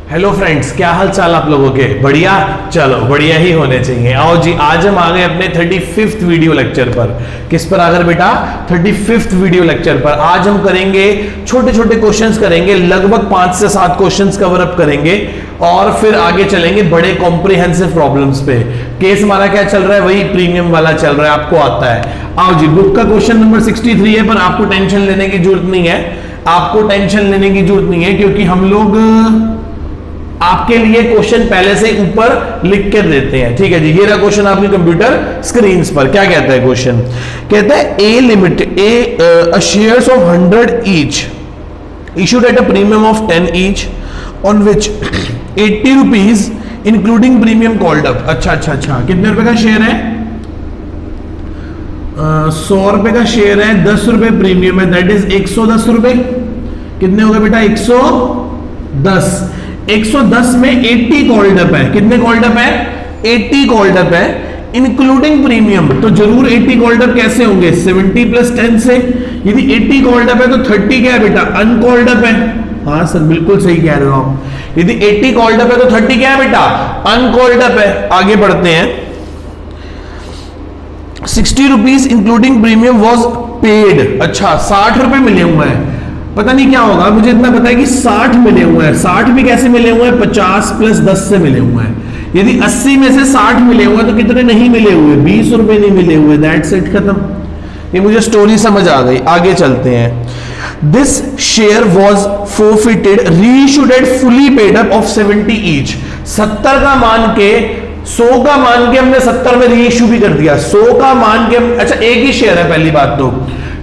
Hello friends, क्या हाल चाल आप लोगों के? बढ़िया? चलो बढ़िया ही होने चाहिए। आओ जी, आज हम आ गए अपने 35th वीडियो लेक्चर पर। किस पर आकर बेटा? 35th वीडियो लेक्चर पर। आज हम करेंगे छोटे छोटे क्वेश्चंस करेंगे, लगभग 5 से 7 क्वेश्चंस कवर अप करेंगे और फिर आगे चलेंगे बड़े कॉम्प्रिहेंसिव प्रॉब्लम्स पे। केस हमारा क्या चल रहा है? वही प्रीमियम वाला चल रहा है, आपको आता है। आओ जी, बुक का क्वेश्चन नंबर 63 है, पर आपको टेंशन लेने की जरूरत नहीं है। आपको टेंशन लेने की जरूरत नहीं है क्योंकि हम लोग आपके लिए क्वेश्चन पहले से ऊपर लिख कर देते हैं। ठीक है जी, ये रहा क्वेश्चन आपकी कंप्यूटर स्क्रीन पर। क्या कहता है क्वेश्चन? कहता है A limited shares of 100 each issued at a premium of 10 each on which 80 rupees including premium called up। अच्छा, कितने रुपए का शेयर है? 100 रुपए का शेयर है, 10 रुपए प्रीमियम है, दैट इज 110 रुपए। कितने हो गए बेटा? 110। 110 में 80 कॉल्ड अप है। कितने कॉल्ड अप है? 80 कॉल्ड अप है इंक्लूडिंग प्रीमियम। तो जरूर 80 कॉल्ड अप कैसे होंगे? 70 प्लस 10 से। यदि 80 कॉल्ड अप है तो 30 क्या है बेटा? अनकॉल्ड अप है। हाँ सर, बिल्कुल सही कह रहे हो आप। यदि 80 कॉल्ड अप है तो 30 क्या है बेटा? अनकॉल्ड अप है। आगे बढ़ते हैं। 60 rupees including premium was paid. अच्छा, 60 रुपए मिले हुए हैं। पता नहीं क्या होगा, मुझे इतना पता है कि 60 मिले हुए हैं। 60 भी कैसे मिले हुए हैं? 50 प्लस 10 से मिले हुए हैं। यदि 80 में से 60 मिले हुए हैं तो कितने नहीं मिले हुए? 20 रुपए नहीं मिले हुए। दैट्स इट, खत्म। ये मुझे स्टोरी समझ आ गई। आगे चलते हैं। This share was forfeited reissued at fully paid up of 70 each. 70 का मान के 100 का मान के हमने 70 में रीइश्यू भी कर दिया। 100 का मान के अच्छा, एक ही शेयर है। पहली बात तो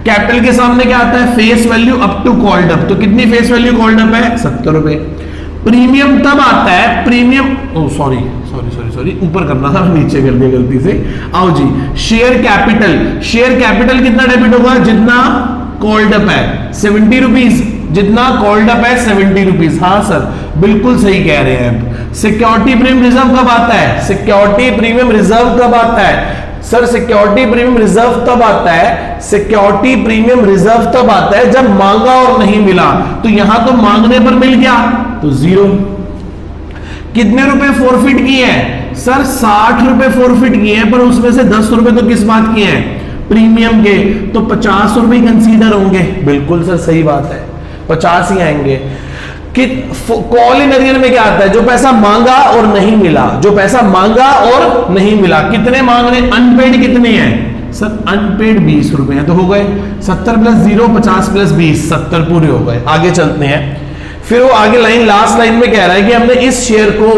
कैपिटल के सामने क्या आता है? Face value up to called up. तो कितनी फेस वैल्यू कॉल्ड अप है? 70 रुपए। प्रीमियम तब आता है, प्रीमियम सॉरी ऊपर करना था, नीचे कर दिया गलती से। आओ जी, शेयर कैपिटल कितना डेबिट होगा? जितना कॉल्ड अप है 70 रुपीज। जितना कॉल्ड अप है 70 रुपीज। हाँ सर, बिल्कुल सही कह रहे हैं। सिक्योरिटी प्रीमियम रिजर्व कब आता है? सिक्योरिटी प्रीमियम रिजर्व कब आता है सर? सिक्योरिटी प्रीमियम रिजर्व तब आता है, सिक्योरिटी प्रीमियम रिजर्व तब आता है जब मांगा और नहीं मिला। तो यहां तो मांगने पर मिल गया तो 0। कितने रुपए फोरफिट किए हैं सर? 60 रुपए फोरफिट किए हैं, पर उसमें से 10 रुपए तो किस बात के हैं? प्रीमियम के। तो 50 रुपए कंसीडर होंगे। बिल्कुल सर, सही बात है, 50 ही आएंगे। कि कॉल इन अरियर में क्या आता है? जो पैसा मांगा और नहीं मिला। जो पैसा मांगा और नहीं मिला। कितने मांग रहे? अनपेड कितने हैं सर? अनपेड 20 रुपए हैं। तो हो गए 70 प्लस 0, 50 प्लस 20, 70 पूरे हो गए। आगे चलते हैं। फिर वो आगे लाइन, लास्ट लाइन में कह रहा है कि हमने इस शेयर को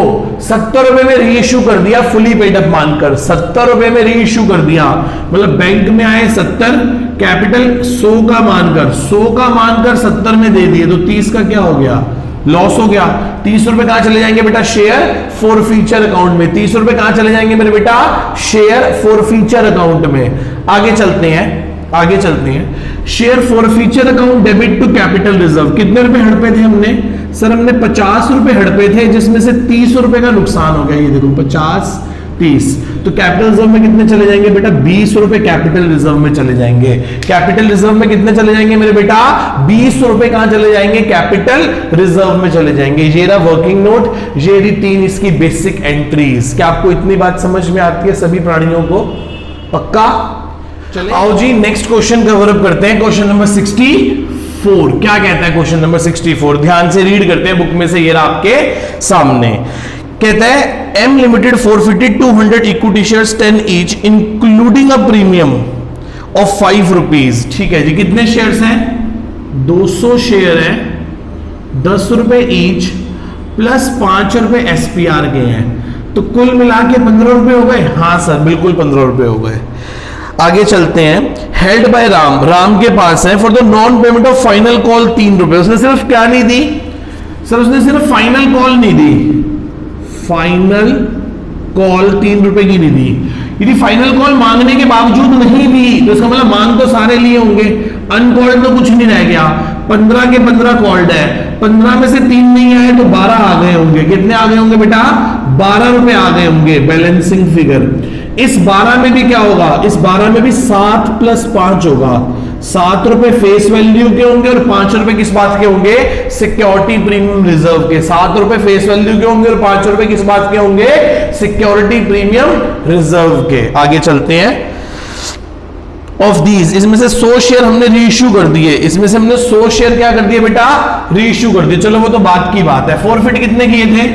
70 रुपए में रीइश्यू कर दिया फुली पेड अप मानकर। 70 रुपए में रीइश्यू कर दिया, मतलब बैंक में आए 70, कैपिटल 100 का मानकर 70 में दे दिए। तो 30 का क्या हो गया? लॉस हो गया। 30 रुपए कहां चले जाएंगे बेटा? शेयर फॉर फ्यूचर अकाउंट में। 30 रुपए कहां चले जाएंगे मेरे बेटा? शेयर फॉर फ्यूचर अकाउंट में। आगे चलते हैं। Share forfeiture account debit to capital reserve. कितने रुपए हड़पे थे हमने? सर हमने 50 रुपए हड़पे थे, जिसमें से 30 रुपए का नुकसान हो गया। ये देखो 50, 30। तो कैपिटल रिजर्व में कितने चले जाएंगे बेटा? 20 रुपए कैपिटल रिजर्व में चले जाएंगे। कैपिटल रिजर्व में कितने चले जाएंगे मेरे बेटा? 20 रुपए कहां चले जाएंगे? कैपिटल रिजर्व में चले जाएंगे। ये रहा वर्किंग नोट, ये रही 3 इसकी बेसिक एंट्रीज। क्या आपको इतनी बात समझ में आती है सभी प्राणियों को? पक्का? चले आओ जी, नेक्स्ट क्वेश्चन कवर अप करते हैं। क्वेश्चन नंबर 64 क्या कहता है? क्वेश्चन नंबर 64 ध्यान से रीड करते हैं बुक में से। ये रहा आपके सामने। कहता है M limited forfeited 200 equity shares 10 each including a premium of 5 rupees. ठीक है जी, कितने शेयर्स हैं? 200 शेयर है, 10 रुपए ईच प्लस 5 रुपए एसपीआर के हैं। तो कुल मिला के 15 रुपए हो गए। हाँ सर, बिल्कुल 15 रुपए हो गए। आगे चलते हैं। हेल्ड बाय राम के पास है for the non payment of final call 3 रुपए। उसने सिर्फ क्या नहीं दी सर? उसने सिर्फ फाइनल कॉल नहीं दी। फाइनल कॉल 3 रुपए की नहीं दी। यदि फाइनल कॉल मांगने के बावजूद नहीं दी तो इसका मतलब मांग तो सारे लिए होंगे, अनकॉल्ड तो कुछ नहीं रह गया। 15 के 15 कॉल्ड है, 15 में से 3 नहीं आए तो 12 आ गए होंगे। कितने आ गए होंगे बेटा? 12 रुपए आ गए होंगे। Balancing figure. इस 12 में भी क्या होगा? इस 12 में भी 7 प्लस 5 होगा। ₹7 फेस वैल्यू के होंगे और ₹5 किस बात के होंगे? सिक्योरिटी प्रीमियम रिजर्व के। ₹7 फेस वैल्यू के होंगे और ₹5 किस बात के होंगे? सिक्योरिटी प्रीमियम रिजर्व के। आगे चलते हैं। ऑफ दीज, इसमें से 100 शेयर हमने रीइश्यू कर दिए, इसमें से हमने 100 शेयर क्या कर दिए बेटा? रीइश्यू कर दिए। चलो वो तो बात की बात है। फॉरफिट कितने किए थे?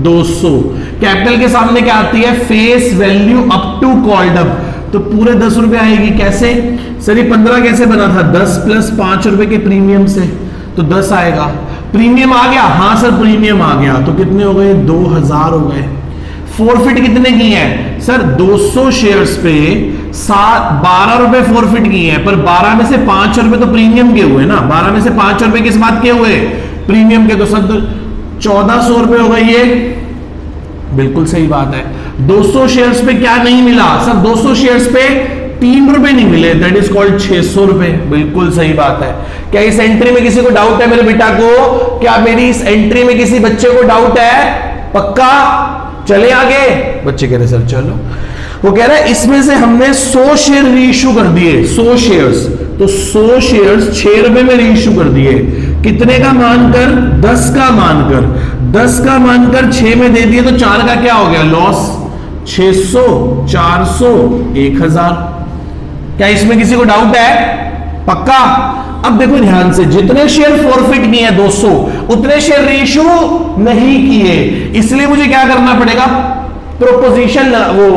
200। कैपिटल के सामने क्या आती है? Face value up to called up, तो पूरे ₹10 आएगी। कैसे सर? ये 15 कैसे बना था? 10 प्लस ₹5 के प्रीमियम से, तो 10 आएगा। प्रीमियम आ गया? हाँ सर प्रीमियम आ गया। तो कितने हो गए? 2000 हो गए। फॉरफिट कितने की है सर? 200 शेयर्स पे ₹12 फॉरफिट की है, पर 12 में से ₹5 तो प्रीमियम के हुए ना। 12 में से ₹5 किस बात के हुए? प्रीमियम के। तो सर 1400 हो गई ये। बिल्कुल सही बात है। 200 शेयर्स पे क्या नहीं मिला सर? 200 शेयर्स पे ₹3 नहीं मिले, दैट इज कॉल्ड ₹600। बिल्कुल सही बात है। क्या इस एंट्री में किसी को डाउट है मेरे बेटा को? क्या मेरी इस एंट्री में किसी बच्चे को डाउट है? पक्का? चले आगे। बच्चे कह रहे सर चलो। वो कह रहा है इसमें से हमने 100 शेयर रीइश्यू कर दिए, 100 शेयर्स, तो 100 शेयर्स ₹6 में रीइश्यू कर दिए। कितने का मानकर? 10 का मानकर। 10 का मानकर 6 में दे दिए, तो 4 का क्या हो गया? लॉस। 600, 400, 1000। क्या इसमें किसी को डाउट है? पक्का? अब देखो ध्यान से, जितने शेयर फॉरफिट किए हैं 200, उतने शेयर रीइश्यू नहीं किए, इसलिए मुझे क्या करना पड़ेगा? प्रोपोजिशन, वो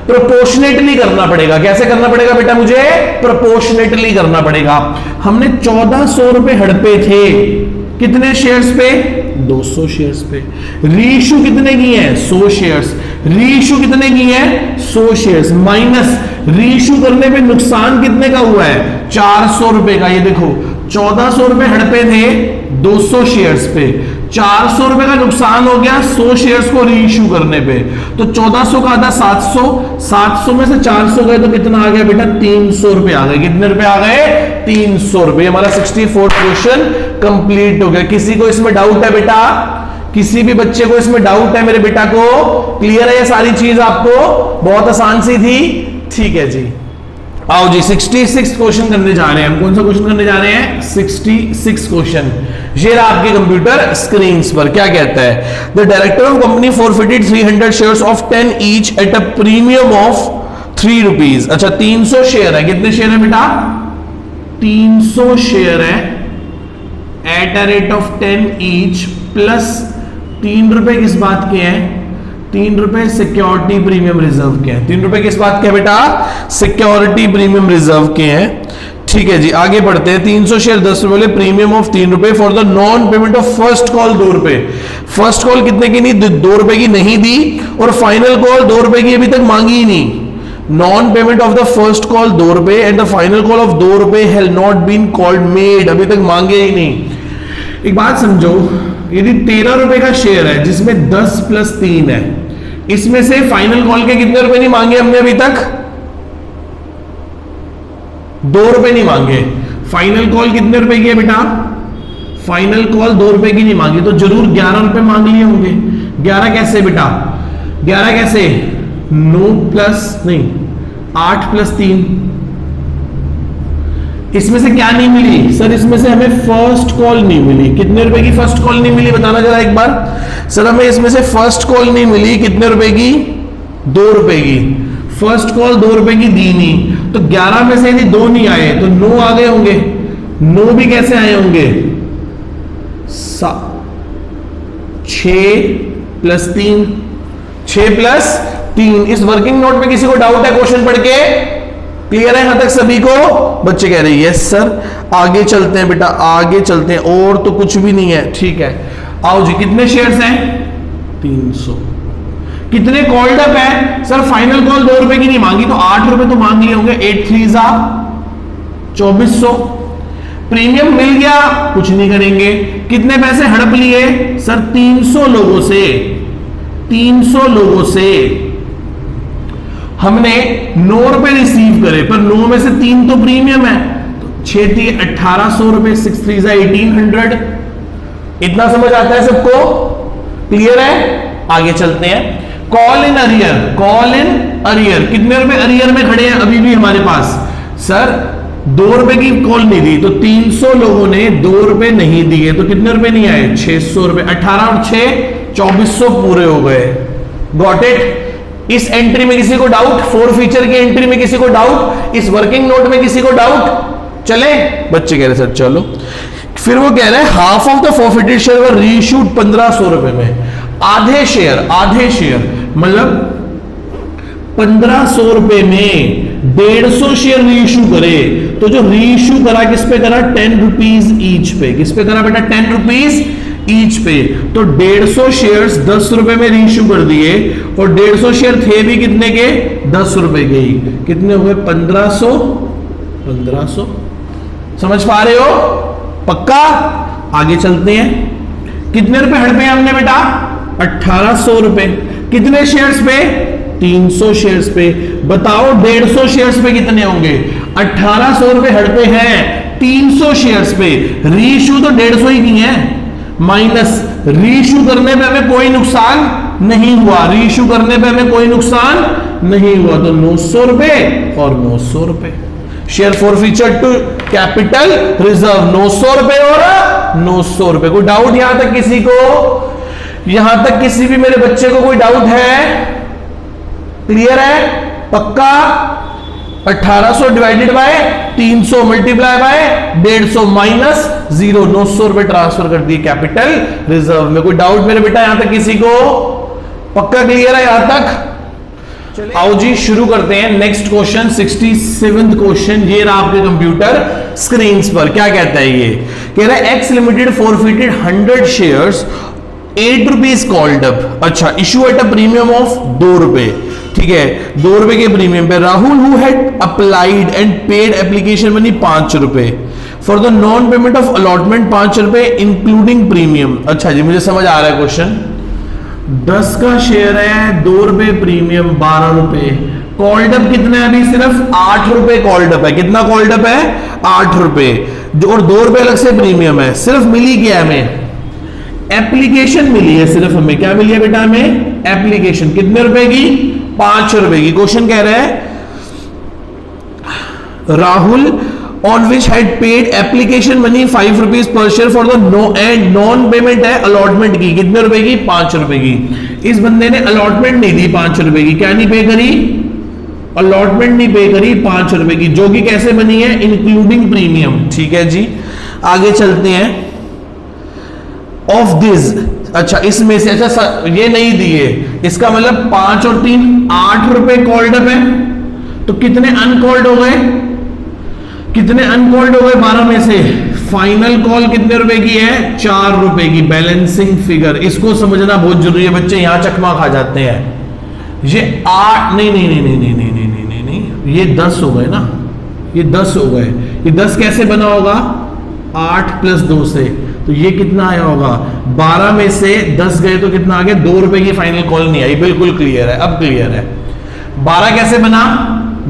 प्रोपोर्शनेटली करना पड़ेगा। कैसे करना पड़ेगा बेटा? मुझे प्रोपोर्शनेटली करना पड़ेगा। हमने ₹1400 हड़पे थे, कितने शेयर्स पे? 200 शेयर्स पे। रीइश्यू कितने की है? 100 शेयर्स। रीइश्यू कितने की है? 100 शेयर्स, माइनस रीइश्यू करने पे नुकसान कितने का हुआ है? ₹400 का। ये देखो ₹1400 हड़पे थे 200 शेयर्स पे, ₹400 का नुकसान हो गया 100 शेयर्स को रीइश्यू करने पे। तो 1400 का आधा 700, 700 में से 400 गए तो कितना आ गया बेटा? ₹300 आ गए। कितने रुपए आ गए? ₹300। हमारा 64th क्वेश्चन कंप्लीट हो गया। किसी को इसमें डाउट है बेटा? किसी भी बच्चे को इसमें डाउट है मेरे बेटा को? क्लियर है ये सारी चीज आपको? बहुत आसान सी थी। ठीक है जी, आओ जी 66 क्वेश्चन करने जा रहे हैं हम। कौन सा क्वेश्चन करने जा रहे हैं? 66 क्वेश्चन। ये रहा आपके कंप्यूटर स्क्रीन पर। क्या कहता है? The director of company forfeited 300 shares of 10 each eight a premium of ₹3। अच्छा 300 शेयर है। कितने शेयर है बेटा? 300 शेयर है eight a rate of 10 each, plus ₹3 किस बात के हैं? ₹3 सिक्योरिटी प्रीमियम रिजर्व के हैं। ₹3 किस बात के हैं बेटा? सिक्योरिटी प्रीमियम रिजर्व के हैं। ठीक है जी, आगे बढ़ते हैं। 300 share ₹10 premium of ₹3 for the non payment of first call ₹2। First call कितने की नहीं? ₹2 की नहीं दी, और फाइनल कॉल ₹2 की अभी तक मांगी ही नहीं। Non payment of the first call ₹2 and the final call of ₹2 has not been called made, अभी तक मांगे ही नहीं। एक बात समझो, यदि ₹13 का शेयर है जिसमें 10 + 3 है, इसमें से फाइनल कॉल के कितने रुपए नहीं मांगे हमने अभी तक? ₹2 नहीं मांगे। फाइनल कॉल कितने रुपए की है बेटा? फाइनल कॉल ₹2 की नहीं मांगी, तो जरूर ₹11 मांग लिए होंगे। 11 कैसे बेटा? 11 कैसे? 9 प्लस नहीं 8 + 3। इसमें से क्या नहीं मिली सर? इसमें से हमें फर्स्ट कॉल नहीं मिली। कितने रुपए की फर्स्ट कॉल नहीं मिली? बताना जरा एक बार। सर हमें इसमें से फर्स्ट कॉल नहीं मिली। कितने रुपए की? ₹2 की। फर्स्ट कॉल ₹2 की दी नहीं, तो 11 में से यदि 2 नहीं आए तो 9 आ गए होंगे। 9 भी कैसे आए होंगे? 6 + 3, 6 + 3। इस वर्किंग नोट में किसी को डाउट है क्वेश्चन पढ़ के? क्लियर है यहां तक सभी को? बच्चे कह रहे हैं यस सर। आगे चलते हैं बेटा, आगे चलते हैं। और तो कुछ भी नहीं है। ठीक है, आओ जी। कितने शेयर्स हैं? 300। कितने कॉल्ड अप है? सर फाइनल कॉल ₹2 की नहीं मांगी, तो ₹8 तो मांग लिए होंगे। 8 3 2400। प्रीमियम मिल गया, कुछ नहीं करेंगे। कितने पैसे हड़प लिए? सर 300 लोगों से। 300 लोगों से हमने ₹9 रिसीव करे, पर 9 में से 3 तो प्रीमियम है, तो 6 3 ₹1800, 6 3 1800। इतना समझ आता है सबको? क्लियर है? आगे चलते हैं। Call in arrear. Call in arrear, कितने रुपए अरियर में खड़े हैं अभी भी हमारे पास? सर ₹2 की कॉल नहीं दी, तो 300 लोगों ने ₹2 नहीं दिए, तो कितने रुपए नहीं आए? 600 रुपए। 18 और 6 2400 पूरे हो गए। Got it? इस एंट्री में किसी को डाउट? 4 फीचर की एंट्री में किसी को डाउट? इस वर्किंग नोट में किसी को डाउट? चले? बच्चे कह रहे सर चलो। फिर वो कह रहे हैं half of the forfeited share were reissued 1500 रुपए में। आधे शेयर मतलब 1500 रुपए में 150 शेयर रीइश्यू करे, तो जो रीइश्यू करा किस पे करा? 10 रुपीज ईच पे। किस पे करा बेटा? 10 रुपीज ईच पे। तो 150 शेयर्स 10 रुपए में रीइश्यू कर दिए, और 150 शेयर थे भी कितने के? 10 रुपए के ही। कितने हुए? 1500। समझ पा रहे हो? पक्का? आगे चलते हैं। कितने रुपए हड़पे हमने बेटा? 1800 रुपए। कितने शेयर्स पे? 300 शेयर्स पे। बताओ 150 शेयर्स पे कितने होंगे? 1800 रुपए हड़पे हैं 300 शेयर्स पे। रीइश्यू तो 150 ही नहीं है, माइनस रीइश्यू करने पे हमें कोई नुकसान नहीं हुआ। रीइश्यू करने पे हमें कोई नुकसान नहीं हुआ, तो 900 रुपए और 900 रुपए। Share forfeiture to capital reserve 900 रुपए और 900 रुपए। कोई डाउट यहां तक किसी को? यहां तक किसी भी मेरे बच्चे को कोई डाउट है? क्लियर है? पक्का? 1800 divided by 300 multiply by 150 minus 0, 900 रुपए ट्रांसफर कर दिए कैपिटल रिजर्व में। कोई डाउट मेरे बेटा यहां तक किसी को? पक्का क्लियर है यहां तक? आओ जी शुरू करते हैं। नेक्स्ट क्वेश्चन 67th क्वेश्चन, ये रहा आपके कंप्यूटर स्क्रीन पर। क्या कहता है ये? कह रहा है X limited forfeited 100 shares 8 rupees called up. अच्छा, issue at a premium of ₹2। ठीक है, ₹2 के प्रीमियम पे Rahul who had applied and paid application money ₹5 for the non payment of allotment ₹5 including premium. अच्छा जी, मुझे समझ आ रहा है क्वेश्चन। 10 का शेयर है, ₹2 प्रीमियम, ₹12। कॉल्ड अप कितना है? अभी सिर्फ ₹8 कॉल्ड अप है। कितना कॉल्ड अप है? ₹8। और ₹2 अलग से प्रीमियम है। सिर्फ मिली क्या हमें? एप्लीकेशन मिली है सिर्फ हमें। क्या मिली है बेटा? हमें एप्लीकेशन। कितने रुपए की? ₹5 की। क्वेश्चन कह रहा है Rahul on which had paid application money ₹5 पर share for the end non payment है अलॉटमेंट की। कितने रुपए की? ₹5 की। इस बंदे ने अलॉटमेंट नहीं दी ₹5 की। क्या नहीं पे करी? अलॉटमेंट नहीं पे करी ₹5 की, जो कि कैसे बनी है? Including premium. ठीक है जी, आगे चलते हैं। ऑफ दिस, अच्छा इसमें से, अच्छा ये नहीं दिए, इसका मतलब 5 और 3 ₹8 कॉल्ड अप है, तो कितने अनकॉल्ड हो गए? कितने अनकॉल्ड हो गए 12 में से? फाइनल कॉल कितने रुपए की है? ₹4 की। बैलेंसिंग फिगर, इसको समझना बहुत जरूरी है बच्चे, यहां चकमा खा जाते हैं। ये 8 नहीं नहीं नहीं नहीं नहीं नहीं नहीं नहीं नहीं नहीं, ये 10 हो गए ना, ये 10 हो गए। ये 10 कैसे बना होगा? 8 + 2 से, तो ये कितना आया होगा? 12 में से 10 गए तो कितना आ गया? ₹2 की फाइनल कॉल नहीं आई। बिल्कुल क्लियर है, अब क्लियर है। 12 कैसे बना?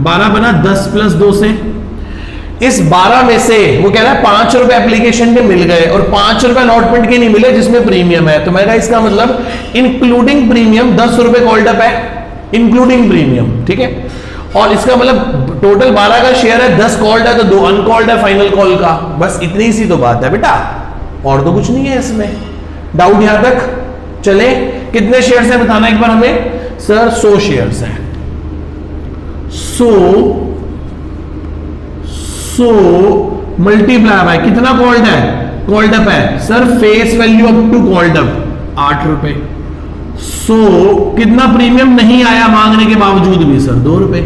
12 बना 10 + 2 से। इस 12 में से वो कह रहा है ₹5 एप्लीकेशन के मिल गए और ₹5 अलॉटमेंट के नहीं मिले जिसमें प्रीमियम है, तो मैं कहा इसका मतलब इंक्लूडिंग प्रीमियम ₹10 कॉल्ड अप है, इंक्लूडिंग प्रीमियम। ठीक है, और इसका मतलब टोटल 12 का शेयर है, 10 कॉल्ड है तो 2 अनकॉल्ड है फाइनल कॉल का। बस इतनी सी तो बात है बेटा, और तो कुछ नहीं है इसमें। डाउट यहां तक? चले, कितने शेयर्स है बताना एक बार हमें। सर 100 शेयर्स है। 100 मल्टीप्लाई बाय कितना कॉल्ड है? कॉल्ड अप है sir, face value up to called up ₹8। 100 कितना प्रीमियम नहीं आया मांगने के बावजूद भी? सर ₹2।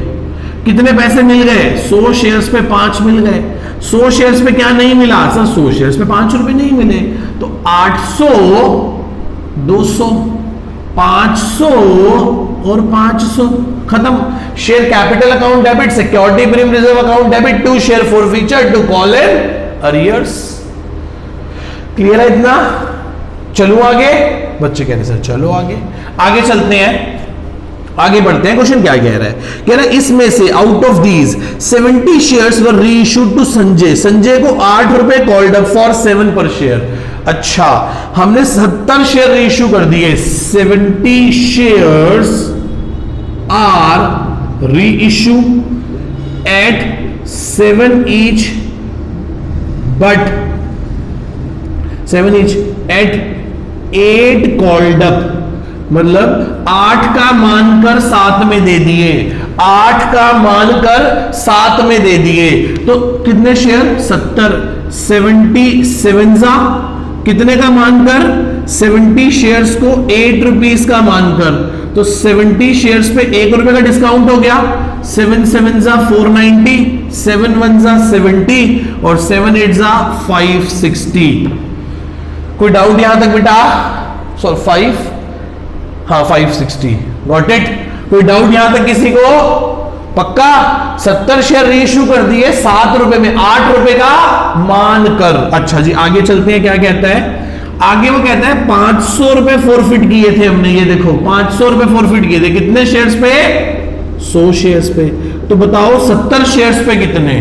कितने पैसे मिल गए? 100 शेयर्स पे 5 मिल गए। 100 शेयर्स पे क्या नहीं मिला? सर 100 शेयर्स पे ₹5 नहीं मिले, तो 800 200 500 और 500 खत्म। Share capital account debit, security premium reserve account debit to share forfeiture to call in arrears. Clear है इतना? चलो आगे। बच्चे कह रहे सर चलो आगे। आगे चलते हैं, आगे बढ़ते हैं। क्वेश्चन क्या कह रहा है? कह रहा है इसमें से out of these 70 shares were reissued to Sanjay. Sanjay को ₹8 कॉल्ड अप फॉर 7 पर शेयर। अच्छा, हमने 70 शेयर रीइश्यू कर दिए। 70 shares are reissue at 7 each but 7 each at 8 called up, मतलब 8 का मानकर 7 में दे दिए, 8 का मानकर 7 में दे दिए, तो कितने शेयर 70, 77 कितने का मानकर 70 शेयर्स को 8 रुपीस का मानकर, तो 70 शेयर्स पे 1 रुपए का डिस्काउंट हो गया, 7 7 490, 7 1 70 और 7 8 560। कोई डाउट यहां तक बेटा? सॉरी 5, हाँ 560, गॉट इट। कोई डाउट यहां तक किसी को? पक्का? 70 शेयर रीइश्यू कर दिए 7 रुपए में, 8 रुपए का मानकर। अच्छा जी आगे चलते हैं, क्या कहता है आगे? वो कहता है 500 रुपए फॉरफिट किए थे हमने, ये देखो 500 रुपए फॉरफिट किए थे, कितने शेयर्स पे? 100 शेयर्स पे। तो बताओ 70 शेयर्स पे कितने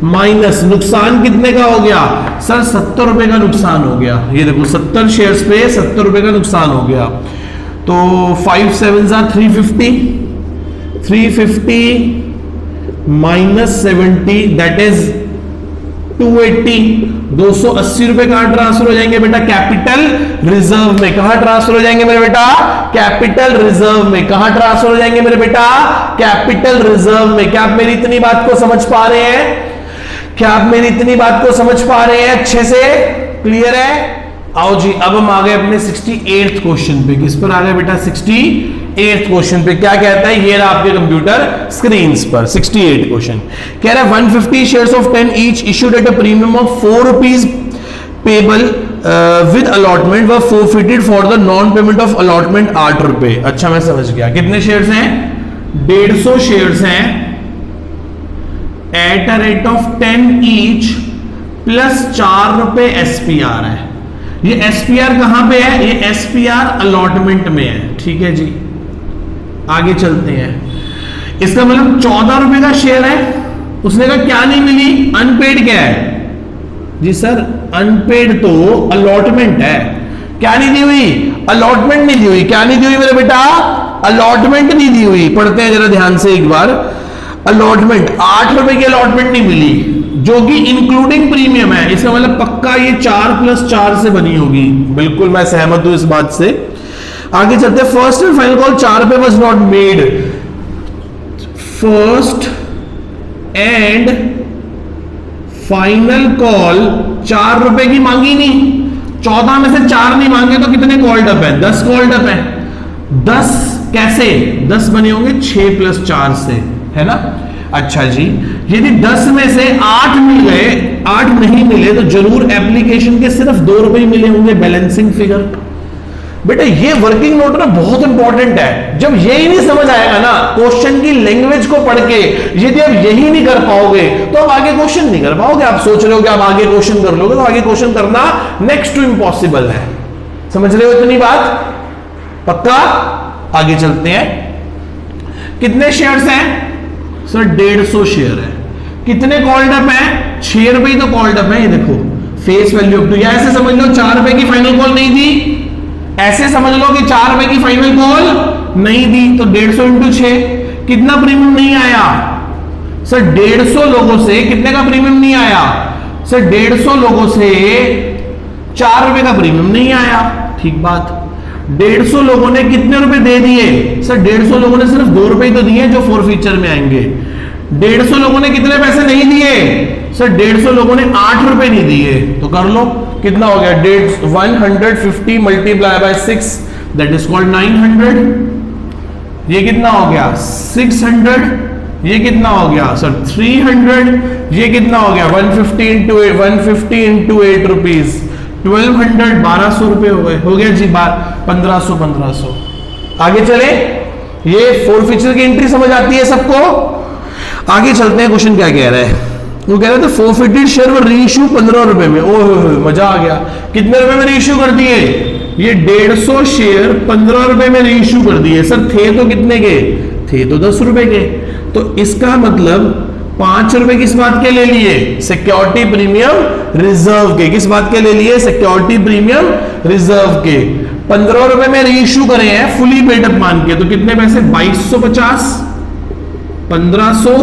माइनस नुकसान कितने का हो गया? सर 70 रुपए का नुकसान हो गया, ये देखो 70 शेयर्स पे 70 रुपए का नुकसान हो गया। तो 5 7 350, 350 माइनस 70 दैट इज 280, 280 रुपए कहां ट्रांसफर हो जाएंगे बेटा? कैपिटल रिजर्व में। कहां ट्रांसफर हो जाएंगे मेरे बेटा? कैपिटल रिजर्व में। कहां ट्रांसफर हो जाएंगे मेरे बेटा? कैपिटल रिजर्व में। क्या आप मेरी इतनी बात को समझ पा रहे हैं? क्या आप मेरी इतनी बात को समझ पा रहे हैं? अच्छे से क्लियर है? आओ जी अब हम आ गए अपने 68th क्वेश्चन पे। किस पर आ गए बेटा? 68th क्वेश्चन पे। क्या कहता है? ये रहा आपके कंप्यूटर स्क्रीन पर 68 क्वेश्चन। कह रहा है 150 shares of 10 each issued at a premium of 4 rupees payable with allotment were forfeited for the non payment of allotment 8 रुपए। अच्छा मैं समझ गया। कितने शेयर्स हैं? 150 शेयर्स हैं at a rate of 10 each plus 4 रुपए एसपीआर है। ये एसपीआर कहां पे है? ये एसपीआर अलॉटमेंट में है। ठीक है जी आगे चलते हैं। इसका मतलब 14 रुपए का शेयर है, उसने कहा क्या नहीं मिली? अनपेड क्या है? जी सर अनपेड तो अलॉटमेंट है। क्या नहीं दी हुई? अलॉटमेंट नहीं दी हुई। क्या नहीं दी हुई मेरे बेटा? अलॉटमेंट नहीं दी हुई। पढ़ते हैं जरा ध्यान से एक बार। अलॉटमेंट 8 रुपए की अलॉटमेंट नहीं मिली, जो कि इंक्लूडिंग प्रीमियम है। इसका मतलब पक्का ये 4 + 4 से बनी होगी। बिल्कुल मैं सहमत हूं इस बात से। आगे चलते हैं। फर्स्ट एंड फाइनल कॉल 4 रुपए was not made. First and final call 4 रुपए की मांगी नहीं, 14 में से 4 नहीं मांगे तो कितने कॉल्ड अप है? 10 कॉल्ड अप है। 10 कैसे? 10 बने होंगे 6 + 4 से, है ना? अच्छा जी यदि 10 में से 8 मिल गए, 8 नहीं मिले तो जरूर एप्लीकेशन के सिर्फ 2 रुपए ही मिले होंगे बैलेंसिंग फिगर। बेटा ये वर्किंग नोट ना बहुत इंपॉर्टेंट है। जब यही नहीं समझ आएगा ना क्वेश्चन की लैंग्वेज को पढ़ के, यदि आप यही नहीं कर पाओगे तो आप आगे क्वेश्चन नहीं कर पाओगे। आप सोच रहे हो कि आप आगे क्वेश्चन कर लोगे, तो आगे क्वेश्चन करना नेक्स्ट टू इम्पॉसिबल है। समझ रहे हो इतनी बात? पक्का? आगे चलते हैं। कितने शेयर्स हैं? सर 150 शेयर है। कितने कॉल्ड अप है? 6 रुपए तो कॉल्ड अप है। ये देखो फेस वैल्यू अप टू, या ऐसे समझ लो 4 रुपए की फाइनल कॉल नहीं दी, ऐसे समझ लो कि 4 रुपए की फाइनल कॉल नहीं दी, तो 150 × 6 कितना प्रीमियम नहीं आया? सर 150 लोगों से कितने का प्रीमियम नहीं आया? सर 150 लोगों से 4 रुपए का प्रीमियम नहीं आया। ठीक बात। 150 लोगों ने कितने रुपए दे दिए? सर 150 लोगों ने सिर्फ 2 रुपए तो दिए जो फोर फीचर में आएंगे। 150 लोगों ने कितने पैसे नहीं दिए? सर 150 लोगों ने 8 रुपए नहीं दिए। तो कर लो कितना हो गया? 150 multiply by 6 that is called 900। ये कितना हो गया? 600। ये कितना हो गया? सर 300। ये कितना हो गया? 150 × 8 रुपीज 1200, 1200 रुपए हो गए। हो गया जी 1500। आगे चले। ये फोर फीचर की एंट्री समझ आती है सबको? आगे चलते हैं। क्वेश्चन क्या कह रहा है? वो कह रहे थे फोरफिटेड शेयर वर रीइश्यू 15 रुपए में। ओह मजा आ गया। कितने रुपए में रीइश्यू कर दिए? ये 150 शेयर 15 रुपए में रीइश्यू कर दिए। सर थे तो कितने के? थे तो 10 रुपए के। तो इसका मतलब 5 रुपए किस बात के ले लिए? सिक्योरिटी प्रीमियम रिजर्व के। किस बात के ले लिए? सिक्योरिटी प्रीमियम रिजर्व के। 15 रुपए में रीइश्यू करे हैं फुली पेड अप मान के, तो कितने पैसे? 2250, 1500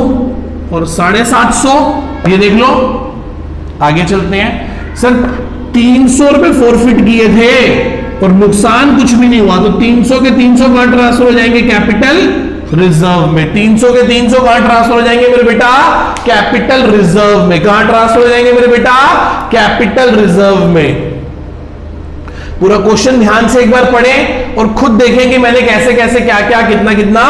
और 750, ये देख लो। आगे चलते हैं सर, 300 रुपए फॉरफिट किए थे और नुकसान कुछ भी नहीं हुआ, तो 300 के 300 कहां ट्रांसफर हो जाएंगे? कैपिटल रिजर्व में। 300 के 300 कहां ट्रांसफर हो जाएंगे मेरे बेटा? कैपिटल रिजर्व में। कहां ट्रांसफर हो जाएंगे मेरे बेटा? कैपिटल रिजर्व में। पूरा क्वेश्चन ध्यान से एक बार पढ़ें और खुद देखें कि मैंने कैसे कैसे क्या क्या कितना कितना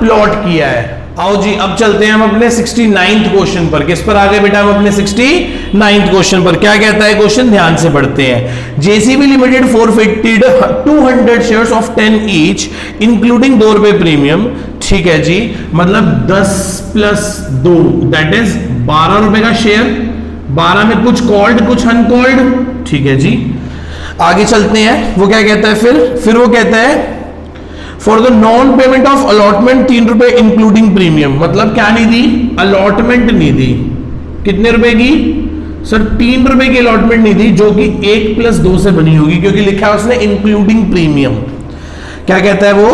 प्लॉट किया है। आओ जी, अब चलते हैं हम अपने 69th क्वेश्चन पर। किस पर आ गए बेटा? हम अपने 69th क्वेश्चन पर। क्या कहता है क्वेश्चन? ध्यान से पढ़ते हैं। JCB limited forfeited 200 shares of 10 each including 2 रुपए प्रीमियम। ठीक है जी, मतलब 10 प्लस 2 दैट इज 12 रुपए का शेयर। 12 में कुछ कॉल्ड कुछ अनकॉल्ड। ठीक है जी, आगे चलते हैं। वो क्या कहता है फिर वो कहता है for the non payment of allotment 3 रुपए इंक्लूडिंग प्रीमियम। मतलब क्या नहीं दी? अलॉटमेंट नहीं दी। कितने रुपए की? सर 3 रुपए की अलॉटमेंट नहीं दी, जो कि 1 प्लस 2 से बनी होगी, क्योंकि लिखा है उसने इंक्लूडिंग प्रीमियम। क्या कहता है वो?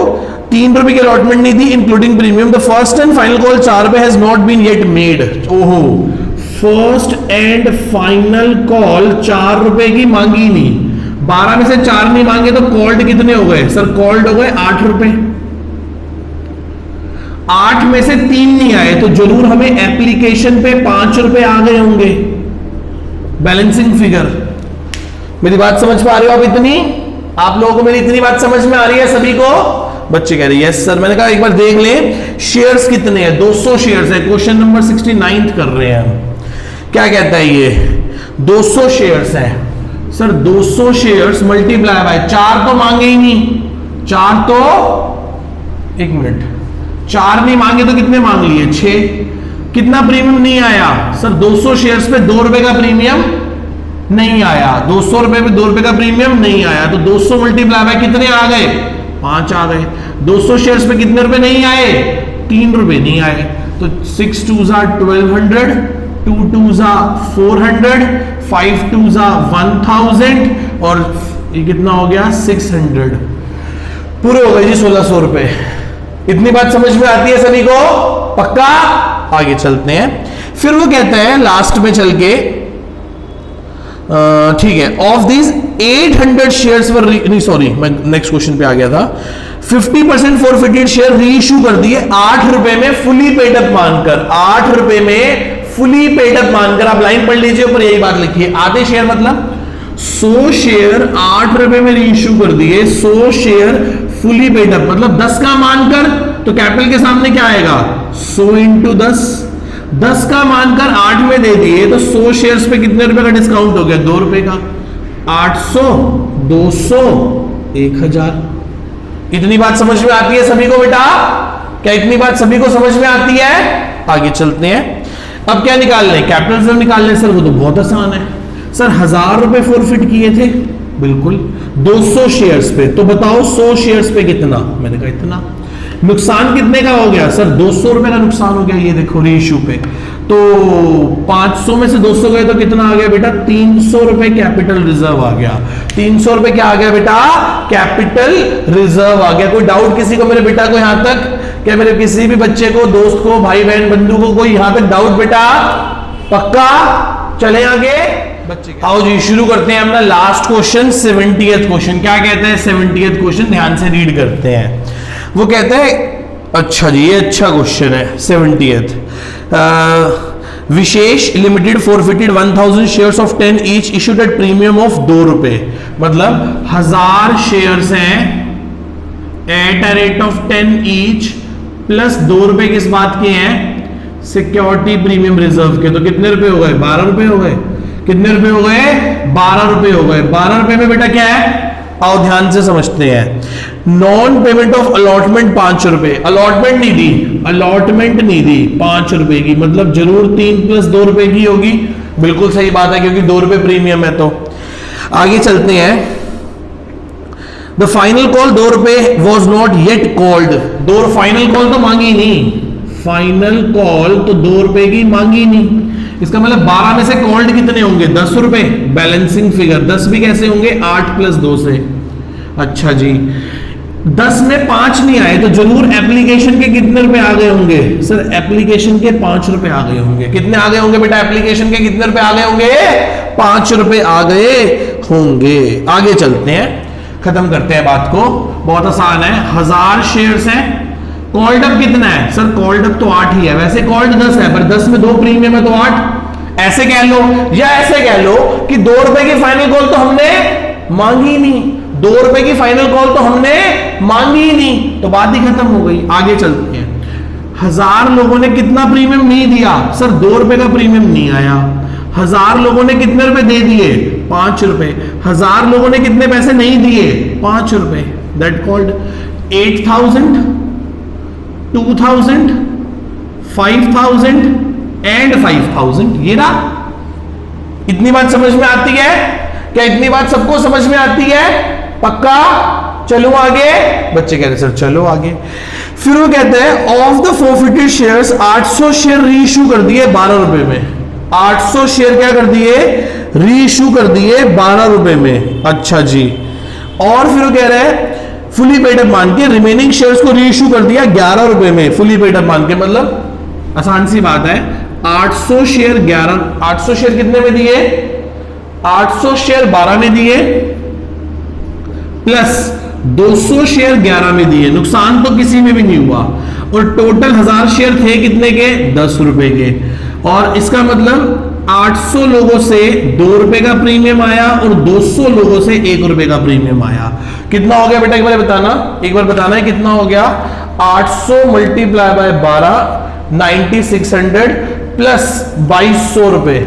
3 रुपए की अलॉटमेंट नहीं दी including premium. The first and final call 4 रुपए has not been yet made. ओहो, फर्स्ट एंड फाइनल कॉल 4 रुपए की मांगी नहीं। 12 में से 4 नहीं मांगे तो कॉल्ड कितने हो गए? सर कॉल्ड हो गए 8 रुपए। 8 में से 3 नहीं आए तो जरूर हमें एप्लीकेशन पे 5 रुपए आ गए होंगे। Balancing figure. मेरी बात समझ पा रहे हो आप? इतनी आप लोगों को मेरी इतनी बात समझ में आ रही है सभी को? बच्चे कह रहे हैं यस सर। मैंने कहा एक बार देख ले शेयर्स कितने हैं। 200 शेयर्स है। क्वेश्चन नंबर 69 कर रहे हैं हम। क्या कहता है ये? 200 शेयर्स है। सर 200 शेयर्स मल्टीप्लाई बाय 4 तो मांगे ही नहीं। 4 तो 1 मिनट 4 नहीं मांगे तो कितने मांग लिए? 6। कितना प्रीमियम नहीं आया? सर 200 शेयर्स पे 2 रुपए का प्रीमियम नहीं आया। 200 रुपए पे 2 रुपए का प्रीमियम नहीं आया, तो 200 मल्टीप्लाई बाय कितने आ गए? 5 आ गए। 200 शेयर्स पे कितने रुपए नहीं आए? 3 रुपए नहीं आए, तो 6 2 1200, 2 2 400, 5 2 1000 और ये कितना हो गया? 600। पूरे हो गए जी 1600 रुपए। इतनी बात समझ में आती है सभी को? पक्का? आगे चलते हैं। फिर वो कहता है लास्ट में चल के, ठीक है, ऑफ दिस 800 शेयर्स वर नहीं सॉरी मैं नेक्स्ट क्वेश्चन पे आ गया था। 50% फॉरफिटेड शेयर री इशू कर दिए 8 रुपए में फुली पेड अप मानकर। 8 रुपए में फुली पेड अप मानकर। आप लाइन पढ़ लीजिए, ऊपर यही बात लिखी है। आधे शेयर मतलब 100 शेयर 8 रुपए में री इशू कर दिए। 100 शेयर फुली पेड अप मतलब 10 का मानकर, तो कैपिटल के सामने क्या आएगा? 100 इंटू 10। 10 का मानकर 8 में दे दिए, तो 100 शेयर्स पे कितने रुपए का डिस्काउंट हो गया? 2 रुपए का। 800, 200, 1000। इतनी बात समझ में आती है सभी को बेटा? क्या इतनी बात सभी को समझ में आती है? आगे चलते हैं। अब क्या निकाल लें? कैपिटल रिजर्व निकाल लें। सर वो तो बहुत आसान है। सर 1000 रुपए फॉरफिट किए थे, बिल्कुल। 200 शेयर्स पे, तो बताओ 100 शेयर्स पे कितना? मैंने कहा इतना। नुकसान कितने का हो गया? सर 200 रुपए का नुकसान हो गया। ये देखो रीइश्यू पे, तो 500 में से 200 गए तो कितना आ गया बेटा? 300 रुपए कैपिटल रिजर्व आ गया। 300 रुपए क्या आ गया बेटा? कैपिटल रिजर्व आ गया। कोई डाउट किसी को मेरे बेटा को यहां तक? क्या मेरे किसी भी बच्चे को, दोस्त को, भाई बहन बंधु को कोई यहां तक डाउट बेटा? पक्का? चले आगे बच्चे। आओ जी शुरू करते हैं अपना लास्ट क्वेश्चन 70th क्वेश्चन। क्या कहता है 70th क्वेश्चन? ध्यान से रीड करते हैं। वो कहता है, अच्छा जी ये अच्छा क्वेश्चन है 70th। Vishesh limited forfeited 1000 shares of 10 each issued at premium of 2 रुपए। मतलब 1000 शेयर्स हैं at a rate of 10 each plus 2 रुपए किस बात के हैं? सिक्योरिटी प्रीमियम रिजर्व के। तो कितने रुपए हो गए? 12 रुपए हो गए। कितने रुपए हो गए? 12 रुपए हो गए। 12 रुपए में बेटा क्या है? आओ ध्यान से समझते हैं। नॉन पेमेंट ऑफ अलॉटमेंट 5 रुपए। अलॉटमेंट नहीं दी, अलॉटमेंट नहीं दी 5 रुपए की, मतलब जरूर 3 प्लस 2 रुपए की होगी। बिल्कुल सही बात है, क्योंकि 2 रुपए प्रीमियम है। तो आगे चलते हैं। द फाइनल कॉल 2 रुपए was not yet called. 2 final call तो मांगी नहीं। फाइनल कॉल तो 2 रुपए की मांगी नहीं। इसका मतलब 12 में से कॉल्ड कितने होंगे? 10 रुपए। बैलेंसिंग फिगर 10 भी कैसे होंगे? 8 प्लस 2 से। अच्छा जी, 10 में 5 नहीं आए तो जरूर एप्लीकेशन के कितने रुपए आ गए होंगे सर? एप्लीकेशन के 5 रुपए आ गए होंगे। कितने आ गए होंगे बेटा? एप्लीकेशन के कितने रुपए आ गए होंगे? 5 रुपए आ गए होंगे। आगे चलते हैं, खत्म करते हैं बात को। बहुत आसान है। 1000 शेयर्स हैं। कॉल्ड अप कितना है सर? कॉल्ड अप तो 8 ही है। वैसे कॉल्ड 10 है, पर 10 में 2 प्रीमियम है तो 8। ऐसे कह लो या ऐसे कह लो कि 2 रुपए की फाइनल कॉल तो हमने मांगी नहीं, 2 रुपए की फाइनल कॉल तो हमने मांगी ही नहीं, तो बात ही खत्म हो गई। आगे चलते हैं। 1000 लोगों ने कितना प्रीमियम नहीं दिया सर? 2 रुपए का प्रीमियम नहीं आया। 1000 लोगों ने कितने रुपए दे दिए? 5 रुपए। 1000 लोगों ने कितने पैसे नहीं दिए? 5 रुपए। That called 8000, 2000, 5000 and 5000। ये रहा। इतनी बात समझ में आती है क्या? इतनी बात सबको समझ में आती है? पक्का? चलो आगे। बच्चे कह रहे सर चलो आगे। फिर वो कहते हैं of the forfeited shares 800 share reissue कर दिए 12 रुपए में। 800 शेयर क्या कर दिए? रीइश्यू कर दिए 12 रुपए में। अच्छा जी। और फिर वो कह रहे हैं फुली पेड अप मान के रिमेनिंग शेयर्स को रीइश्यू कर दिया 11 रुपए में। फुली पेड अप मान के मतलब आसान सी बात है। 800 शेयर 11, 800 शेयर कितने में दिए? 800 शेयर 12 में दिए प्लस 200 शेयर 11 में दिए। नुकसान तो किसी में भी नहीं हुआ। और टोटल 1000 शेयर थे कितने के? 10 रुपए के। और इसका मतलब 800 लोगों से 2 रुपए का प्रीमियम आया और 200 लोगों से 1 रुपए का प्रीमियम आया। कितना हो गया बेटा? एक बार बताना, एक बार बताना है कितना हो गया? 800 मल्टीप्लाई बाय 12 9600 प्लस 2200 रुपए,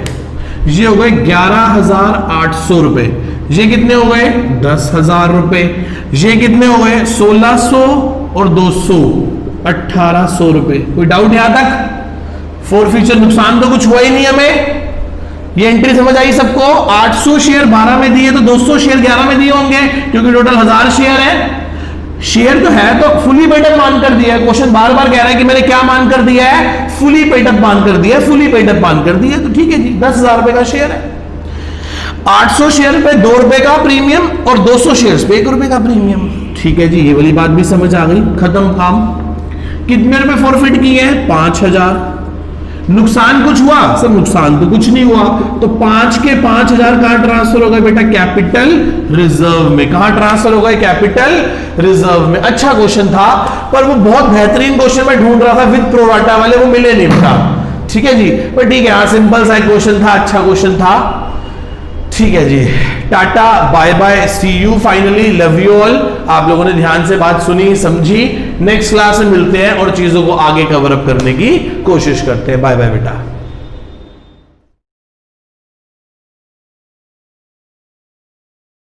ये हो गए 11,800 रुपए। ये कितने हो गए? 10,000 रुपए। ये कितने हो गए? 1600 और 200 1800 रुपए। कोई डाउट यहां तक? फोर फ्यूचर नुकसान तो कुछ हुआ ही नहीं हमें। ये एंट्री समझ आई सबको? 800 शेयर 12 में दिए तो 200 शेयर 11 में दिए होंगे, क्योंकि टोटल 1000 शेयर है। शेयर तो है तो फुली पेड अप मान कर दिया है। क्वेश्चन बार बार कह रहा है कि मैंने क्या मान कर दिया है? फुली पेड अप मान कर दिया, फुली पेड अप मान कर दिया। तो ठीक है जी, 10,000 रुपए का शेयर है। 800 शेयर पे 2 रुपए का प्रीमियम और 200 शेयर पे 1 रुपए का प्रीमियम। ठीक है जी, ये वाली बात भी समझ आ गई। खत्म काम। कितने रुपए फॉरफिट किए हैं? 5000। नुकसान कुछ हुआ सर? नुकसान तो कुछ नहीं हुआ। तो 5 के 5000 कहां ट्रांसफर हो गए बेटा? कैपिटल रिजर्व में। कहां ट्रांसफर हो गए? कैपिटल रिजर्व में। अच्छा क्वेश्चन था, पर वो बहुत बेहतरीन क्वेश्चन मैं ढूंढ रहा था विद प्रोराटा वाले, वो मिले नहीं बेटा। ठीक है जी, पर ठीक है, हाँ सिंपल सा क्वेश्चन था, अच्छा क्वेश्चन था। ठीक है जी, tata bye bye, see you finally, love you all. आप लोगों ने ध्यान से बात सुनी, समझी। नेक्स्ट क्लास में मिलते हैं और चीजों को आगे कवर अप करने की कोशिश करते हैं। बाय बाय बेटा।